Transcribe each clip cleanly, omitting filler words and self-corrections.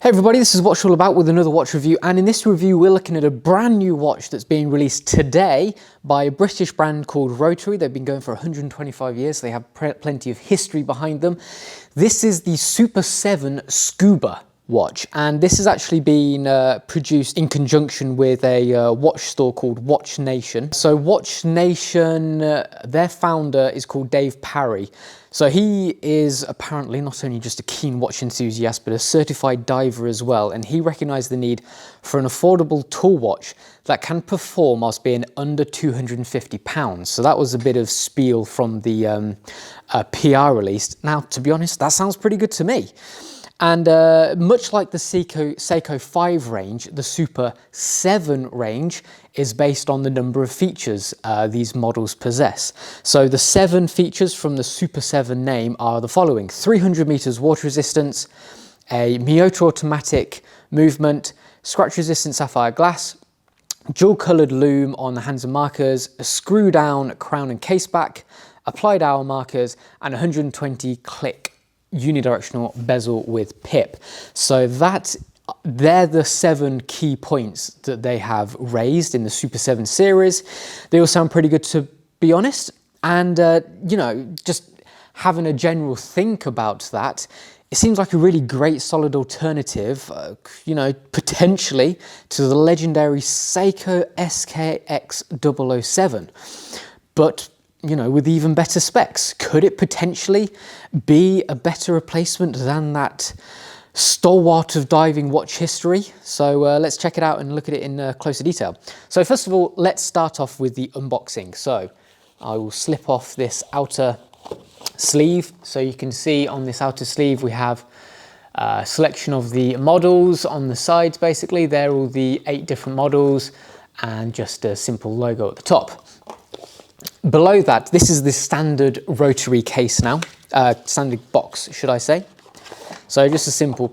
Hey everybody, this is Watch All About with another watch review, and in this review we're looking at a brand new watch that's being released today by a British brand called Rotary. They've been going for 125 years, so they have plenty of history behind them. This is the Super 7 Scuba watch, and this has actually been produced in conjunction with a watch store called Watch Nation. So Watch Nation, their founder is called Dave Parry. So he is apparently not only just a keen watch enthusiast, but a certified diver as well. And he recognised the need for an affordable tool watch that can perform whilst being under £250. So that was a bit of spiel from the PR release. Now, to be honest, that sounds pretty good to me. And much like the Seiko 5 range, the Super 7 range is based on the number of features these models possess. So the 7 features from the Super 7 name are the following: 300 meters water resistance, a Miyota automatic movement, scratch resistant sapphire glass, dual coloured lume on the hands and markers, a screw down crown and case back, applied hour markers, and 120 click unidirectional bezel with pip. So they're the 7 key points that they have raised in the Super 7 series. They all sound pretty good, to be honest. And you know, just having a general think about that, it seems like a really great solid alternative, you know, potentially to the legendary Seiko SKX007. But you know, with even better specs. Could it potentially be a better replacement than that stalwart of diving watch history? So let's check it out and look at it in closer detail. So first of all, let's start off with the unboxing. So I will slip off this outer sleeve. So you can see on this outer sleeve we have a selection of the models on the sides. Basically, they're all the 8 different models and just a simple logo at the top. Below that, this is the standard Rotary case now, standard box, should I say. So just a simple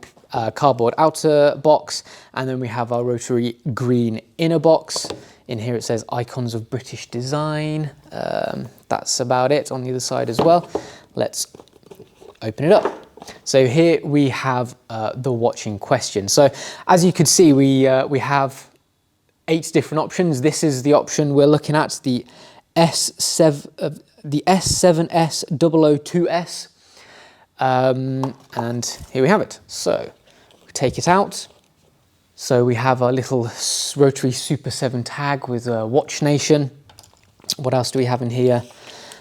cardboard outer box, and then we have our Rotary green inner box. In here it says icons of British design. That's about it on the other side as well. Let's open it up. So here we have the watch in question. So as you can see, we have 8 different options. This is the option we're looking at, the S7S002S, and here we have it. So we take it out. So we have our little Rotary Super 7 tag with Watch Nation. What else do we have in here?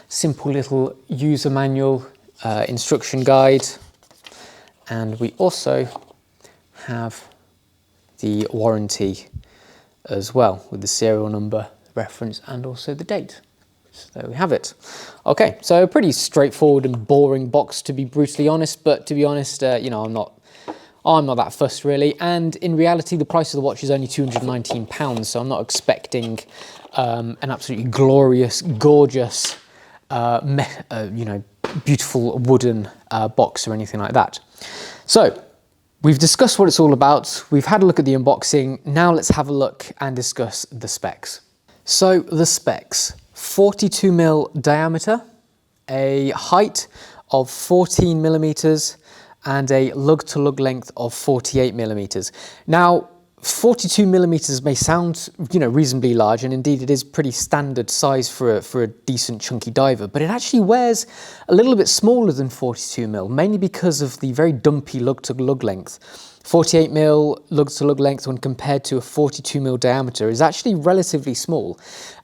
Simple little user manual, instruction guide, and we also have the warranty as well with the serial number, reference, and also the date. So there we have it. Okay, so a pretty straightforward and boring box, to be brutally honest, but to be honest, you know, I'm not that fussed really, and in reality the price of the watch is only £219, so I'm not expecting an absolutely glorious, gorgeous, you know, beautiful wooden box or anything like that. So we've discussed what it's all about, we've had a look at the unboxing, now let's have a look and discuss the specs. So the specs: 42mm diameter, a height of 14mm, and a lug-to-lug length of 48mm. Now, 42mm may sound, you know, reasonably large, and indeed it is pretty standard size for a decent chunky diver, but it actually wears a little bit smaller than 42mm, mainly because of the very dumpy lug-to-lug length. 48mm lug-to-lug length when compared to a 42mm diameter is actually relatively small,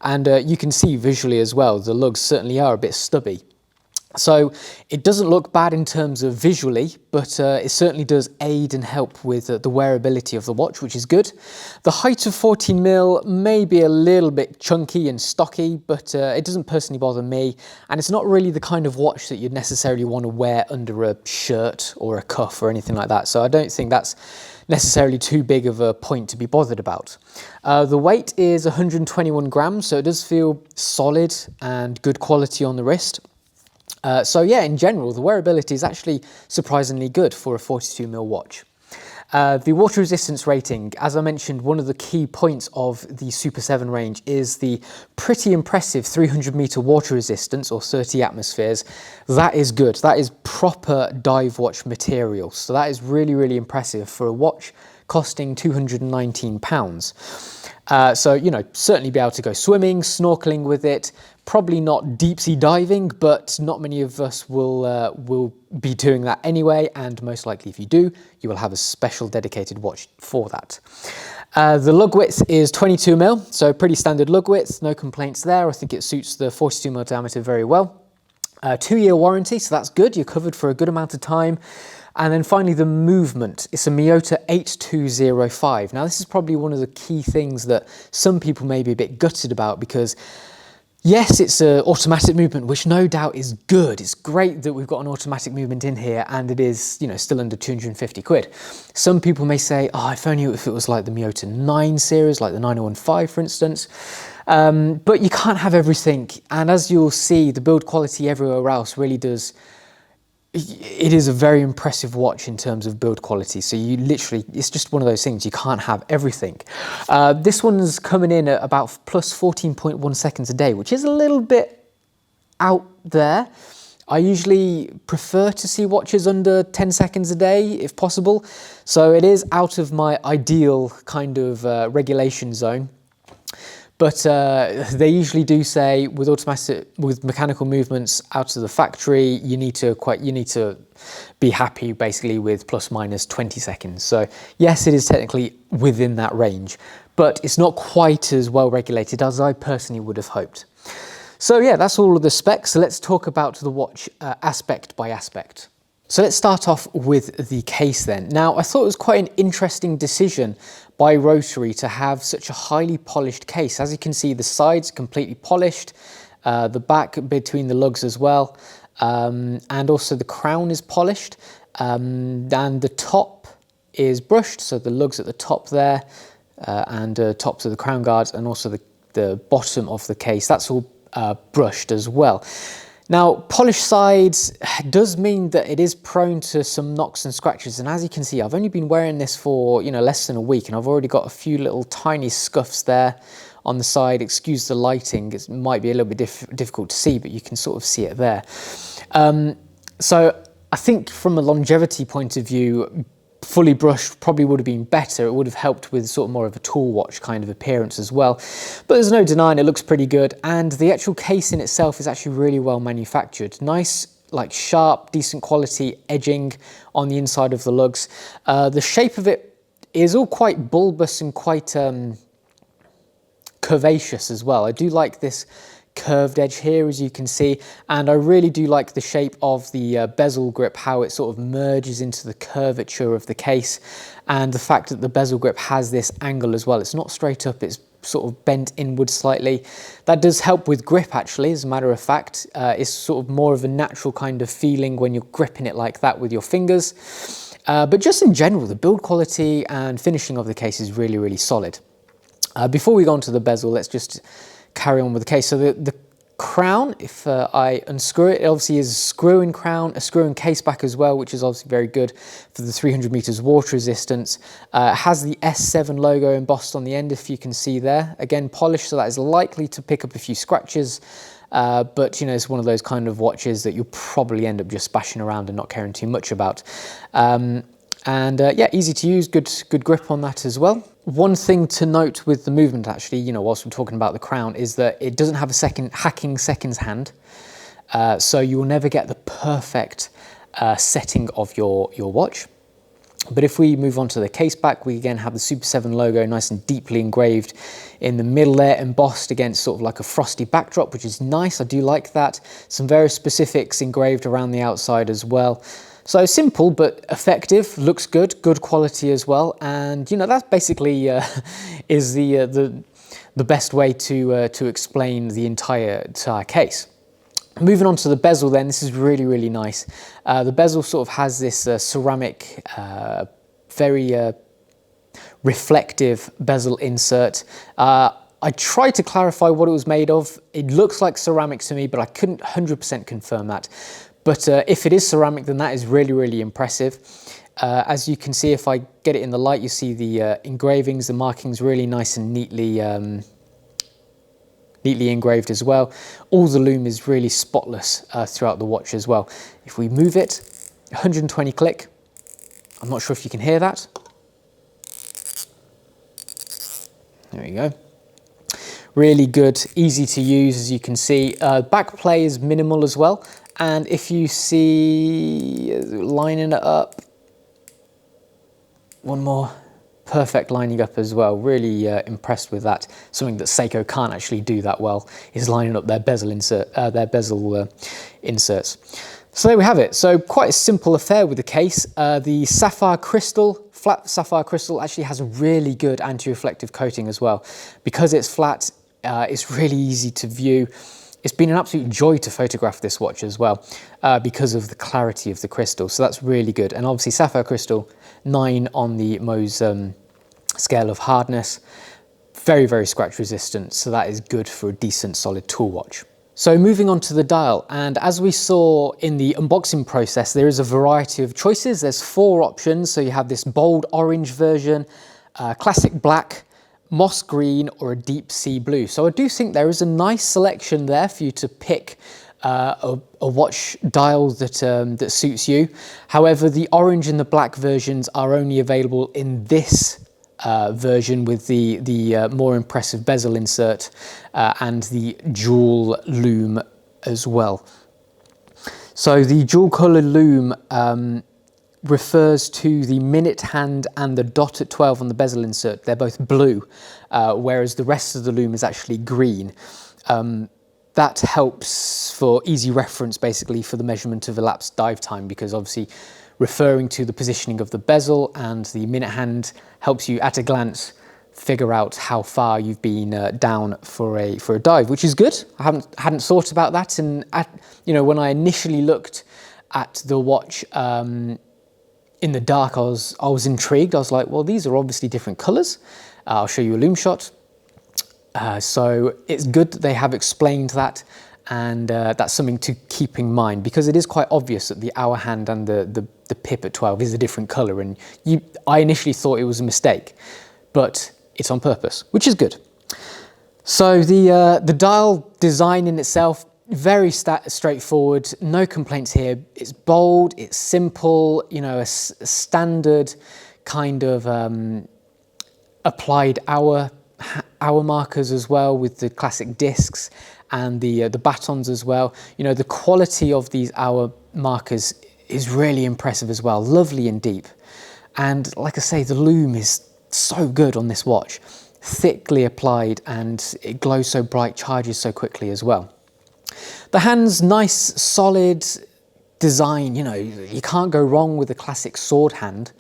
and you can see visually as well, the lugs certainly are a bit stubby. So it doesn't look bad in terms of visually, but it certainly does aid and help with the wearability of the watch, which is good. The height of 14mm may be a little bit chunky and stocky, but it doesn't personally bother me, and it's not really the kind of watch that you'd necessarily want to wear under a shirt or a cuff or anything like that, so I don't think that's necessarily too big of a point to be bothered about. The weight is 121 grams, so it does feel solid and good quality on the wrist. So yeah, in general, the wearability is actually surprisingly good for a 42mm watch. The water resistance rating, as I mentioned, one of the key points of the Super 7 range is the pretty impressive 300-meter water resistance, or 30 atmospheres. That is good. That is proper dive watch material. So that is really, really impressive for a watch costing £219. So, you know, certainly be able to go swimming, snorkeling with it. Probably not deep sea diving, but not many of us will be doing that anyway. And most likely, if you do, you will have a special dedicated watch for that. The lug width is 22 mil, so pretty standard lug width. No complaints there. I think it suits the 42 mil diameter very well. 2-year warranty, so that's good. You're covered for a good amount of time. And then finally, the movement. It's a Miyota 8205. Now, this is probably one of the key things that some people may be a bit gutted about, because yes, it's an automatic movement, which no doubt is good. It's great that we've got an automatic movement in here, and it is, you know, still under 250 quid. Some people may say, oh, if only if it was like the Miyota 9 series, like the 9015, for instance. But you can't have everything. And as you'll see, the build quality everywhere else really does. It is a very impressive watch in terms of build quality. So you literally, it's just one of those things, you can't have everything. This one's coming in at about plus 14.1 seconds a day, which is a little bit out there. I usually prefer to see watches under 10 seconds a day if possible. So it is out of my ideal kind of regulation zone. But they usually do say with mechanical movements out of the factory, you need to be happy basically with plus minus 20 seconds. So yes, it is technically within that range, but it's not quite as well regulated as I personally would have hoped. So yeah, that's all of the specs. So let's talk about the watch aspect by aspect. So let's start off with the case then. Now, I thought it was quite an interesting decision by Rotary to have such a highly polished case. As you can see, the sides are completely polished, the back between the lugs as well, and also the crown is polished, and the top is brushed, so the lugs at the top there, and tops of the crown guards, and also the bottom of the case, that's all brushed as well. Now, polished sides does mean that it is prone to some knocks and scratches, and as you can see, I've only been wearing this for, you know, less than a week, and I've already got a few little tiny scuffs there on the side. Excuse the lighting, it might be a little bit difficult to see, but you can sort of see it there. So I think from a longevity point of view, fully brushed probably would have been better. It would have helped with sort of more of a tool watch kind of appearance as well. But there's no denying it looks pretty good, and the actual case in itself is actually really well manufactured. Nice, like sharp, decent quality edging on the inside of the lugs. The shape of it is all quite bulbous and quite curvaceous as well. I do like this curved edge here, as you can see, and I really do like the shape of the bezel grip, how it sort of merges into the curvature of the case, and the fact that the bezel grip has this angle as well. It's not straight up, it's sort of bent inward slightly. That does help with grip actually, as a matter of fact. It's sort of more of a natural kind of feeling when you're gripping it like that with your fingers. But just in general, the build quality and finishing of the case is really, really solid. Before we go on to the bezel, let's just carry on with the case. So the crown, if I unscrew it, it obviously is a screw-in crown, a screw-in case back as well, which is obviously very good for the 300 meters water resistance. It has the S7 logo embossed on the end, if you can see there. Again, polished, so that is likely to pick up a few scratches. But you know, it's one of those kind of watches that you'll probably end up just splashing around and not caring too much about. Yeah, easy to use, good grip on that as well. One thing to note with the movement actually, you know, whilst we're talking about the crown, is that it doesn't have a hacking seconds hand. So you will never get the perfect setting of your watch. But if we move on to the case back, we again have the Super 7 logo nice and deeply engraved in the middle there, embossed against sort of like a frosty backdrop, which is nice. I do like that. Some very specifics engraved around the outside as well. So simple but effective, looks good, good quality as well, and you know, that basically is the best way to explain the entire case. Moving on to the bezel then, this is really, really nice. The bezel sort of has this ceramic, very reflective bezel insert. I tried to clarify what it was made of. It looks like ceramic to me, but I couldn't 100% confirm that. But if it is ceramic, then that is really, really impressive. As you can see, if I get it in the light, you see the engravings, the markings really nice and neatly engraved as well. All the loom is really spotless throughout the watch as well. If we move it, 120 click. I'm not sure if you can hear that. There you go. Really good, easy to use, as you can see. Back play is minimal as well. And if you see, lining it up, one more, perfect lining up as well. Really impressed with that. Something that Seiko can't actually do that well is lining up their bezel inserts. So there we have it. So quite a simple affair with the case. The sapphire crystal, flat sapphire crystal, actually has a really good anti-reflective coating as well. Because it's flat, it's really easy to view. It's been an absolute joy to photograph this watch as well because of the clarity of the crystal. So that's really good. And obviously sapphire crystal, 9 on the Mohs scale of hardness. Very, very scratch resistant. So that is good for a decent solid tool watch. So moving on to the dial, and as we saw in the unboxing process, there is a variety of choices. There's 4 options. So you have this bold orange version, classic black, moss green, or a deep sea blue. So I do think there is a nice selection there for you to pick a watch dial that suits you. However, the orange and the black versions are only available in this version with the more impressive bezel insert and the dual loom as well. So the dual colour loom refers to the minute hand and the dot at 12 on the bezel insert. They're both blue, whereas the rest of the loom is actually green. That helps for easy reference, basically, for the measurement of elapsed dive time, because obviously referring to the positioning of the bezel and the minute hand helps you at a glance figure out how far you've been down for a dive, which is good. I hadn't thought about that, and when I initially looked at the watch in the dark, I was intrigued. I was like, well, these are obviously different colours. I'll show you a loom shot. So it's good that they have explained that, and that's something to keep in mind, because it is quite obvious that the hour hand and the pip at 12 is a different colour, and I initially thought it was a mistake, but it's on purpose, which is good. So the dial design in itself, very straightforward, no complaints here. It's bold, it's simple, a standard kind of applied hour markers as well, with the classic discs and the batons as well. The quality of these hour markers is really impressive as well, lovely and deep. And like I say, the loom is so good on this watch, thickly applied, and it glows so bright, charges so quickly as well. The hand's nice, solid design. You can't go wrong with a classic sword hand,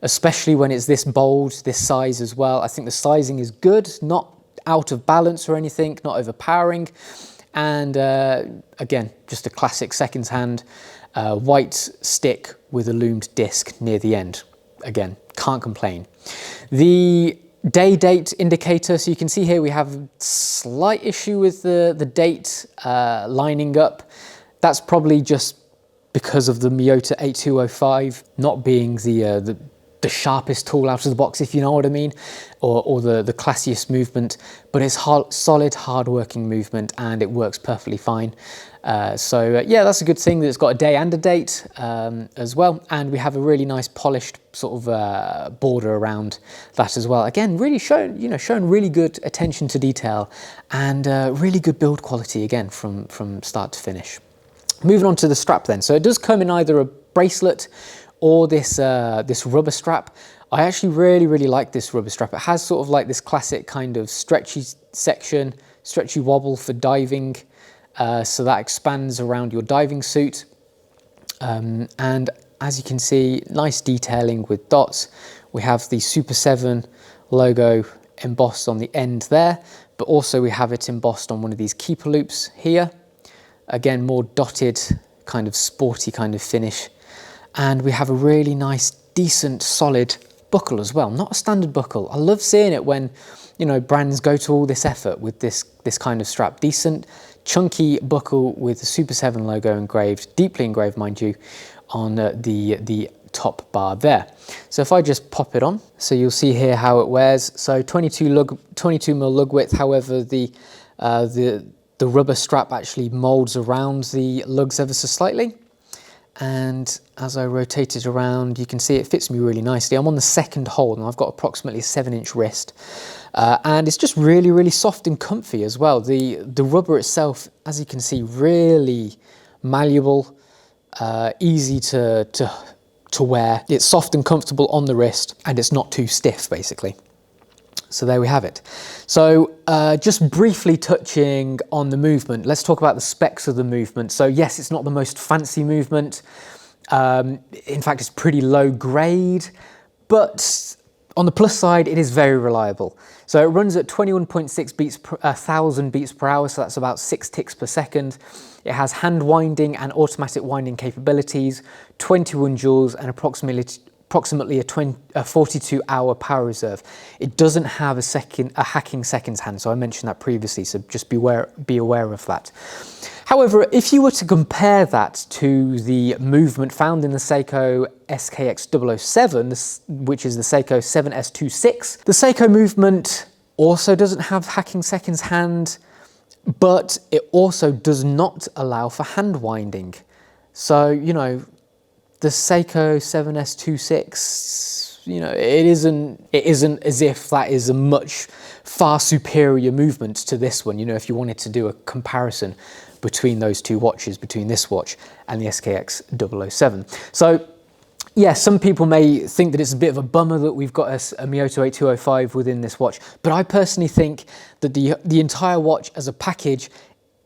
especially when it's this bold, this size as well. I think the sizing is good, not out of balance or anything, not overpowering. And again, just a classic seconds hand, white stick with a loomed disc near the end. Again, can't complain. The day date indicator, so you can see here we have a slight issue with the date lining up. That's probably just because of the Miyota 8205 not being the sharpest tool out of the box, if you know what I mean, or the classiest movement, but it's solid, hard-working movement, and it works perfectly fine. Yeah, that's a good thing that it's got a day and a date as well, and we have a really nice polished sort of border around that as well. Again, really showing really good attention to detail and really good build quality again from start to finish. Moving on to the strap then. So it does come in either a bracelet or this rubber strap. I actually really like this rubber strap. It has sort of like this classic kind of stretchy section, stretchy wobble for diving, so that expands around your diving suit. And as you can see, nice detailing with dots. We have the Super 7 logo embossed on the end there, but also we have it embossed on one of these keeper loops here. Again, more dotted, kind of sporty kind of finish. And we have a really nice, decent, solid buckle as well. Not a standard buckle. I love seeing it when, brands go to all this effort with this kind of strap. Decent, chunky buckle with the Super 7 logo engraved, deeply engraved, mind you, on the top bar there. So if I just pop it on, so you'll see here how it wears. So 22 mil lug width. However, the rubber strap actually molds around the lugs ever so slightly. And as I rotate it around, you can see it fits me really nicely. I'm on the second hole and I've got approximately a 7-inch wrist. And it's just really, really soft and comfy as well. The rubber itself, as you can see, really malleable, easy to wear. It's soft and comfortable on the wrist, and it's not too stiff, basically. So there we have it. So just briefly touching on the movement, let's talk about the specs of the movement. So yes, it's not the most fancy movement. In fact, it's pretty low grade, but on the plus side, it is very reliable. So it runs at 21.6 beats per 1,000 beats per hour, so that's about 6 ticks per second. It has hand winding and automatic winding capabilities, 21 joules and approximately a 42-hour power reserve. It doesn't have a hacking seconds hand, so I mentioned that previously, so just be aware of that. However, if you were to compare that to the movement found in the Seiko SKX007, which is the Seiko 7S26, the Seiko movement also doesn't have hacking seconds hand, but it also does not allow for hand winding. So, you know, the Seiko 7S26, you know, it isn't as if that is a much far superior movement to this one, you know, if you wanted to do a comparison between those two watches, between this watch and the SKX007. So yeah, some people may think that it's a bit of a bummer that we've got a Miyota 8205 within this watch, but I personally think that the entire watch as a package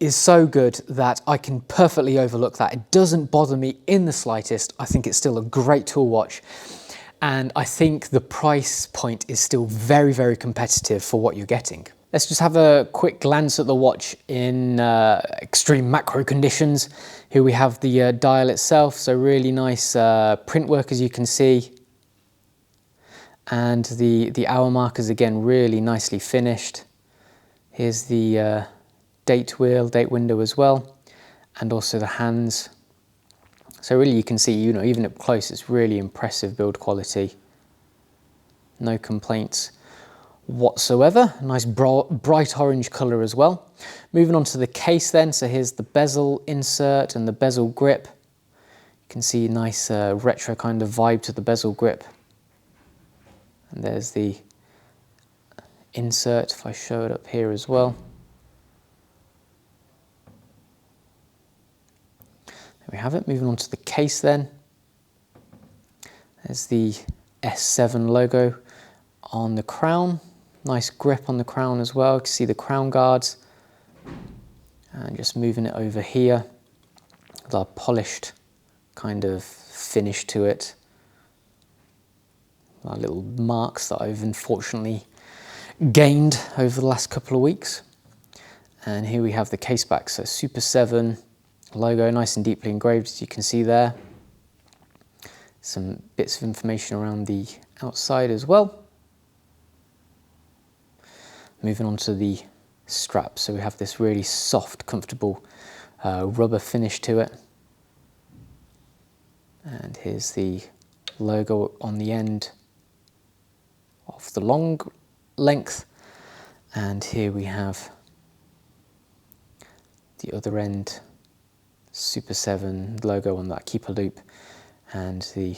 is so good that I can perfectly overlook that. It doesn't bother me in the slightest. I think it's still a great tool watch, and I think the price point is still very, very competitive for what you're getting. Let's just have a quick glance at the watch in extreme macro conditions. Here we have the dial itself, so really nice print work, as you can see. And the hour markers, again, really nicely finished. Here's the date wheel, date window as well, and also the hands. So really you can see, you know, even up close, it's really impressive build quality. No complaints whatsoever. Nice bright orange color as well. Moving on to the case then, so here's the bezel insert and the bezel grip. You can see a nice retro kind of vibe to the bezel grip. And there's the insert, if I show it up here as well. There we have it. Moving on to the case then. There's the S7 logo on the crown. Nice grip on the crown as well. You can see the crown guards. And just moving it over here with our polished kind of finish to it. Our little marks that I've unfortunately gained over the last couple of weeks. And here we have the case back. So Super7 logo, nice and deeply engraved, as you can see there. Some bits of information around the outside as well. Moving on to the strap, so we have this really soft, comfortable rubber finish to it. And here's the logo on the end of the long length. And here we have the other end, Super7 logo on that keeper loop, and the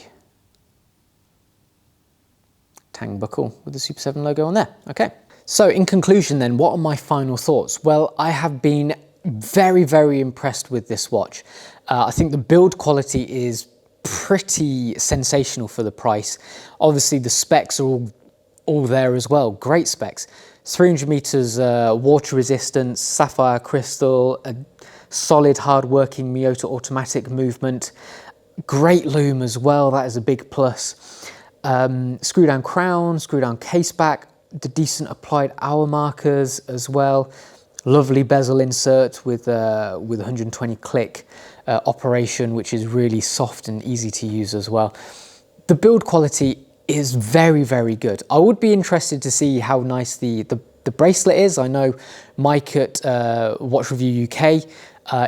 tang buckle with the Super7 logo on there. Okay. So in conclusion then, what are my final thoughts? Well, I have been very, very impressed with this watch. I think the build quality is pretty sensational for the price. Obviously the specs are all there as well, great specs. 300 meters water resistance, sapphire crystal, a solid hard-working Miyota automatic movement, great loom as well, that is a big plus. Screw down crown, screw down case back, the decent applied hour markers as well. Lovely bezel insert with 120 click operation, which is really soft and easy to use as well. The build quality is very, very good. I would be interested to see how nice the bracelet is. I know Mike at Watch Review UK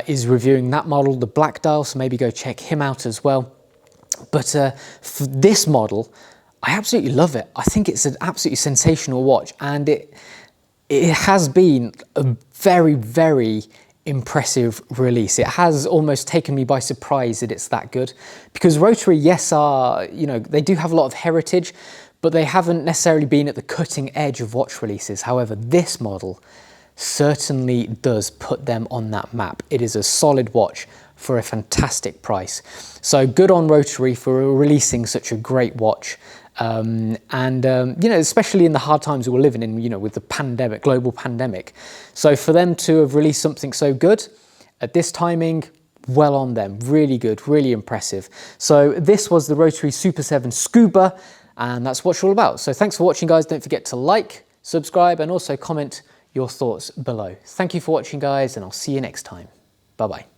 is reviewing that model, the black dial, so maybe go check him out as well. But for this model, I absolutely love it. I think it's an absolutely sensational watch, and it has been a very, very impressive release. It has almost taken me by surprise that it's that good, because Rotary, yes, they do have a lot of heritage, but they haven't necessarily been at the cutting edge of watch releases. However, this model certainly does put them on that map. It is a solid watch for a fantastic price. So good on Rotary for releasing such a great watch. Especially in the hard times we're living in, with the pandemic, global pandemic. So for them to have released something so good at this timing, well on them, really good, really impressive. So this was the Rotary Super7 Scuba, and that's what it's all about. So thanks for watching, guys. Don't forget to like, subscribe, and also comment your thoughts below. Thank you for watching, guys, and I'll see you next time. Bye-bye.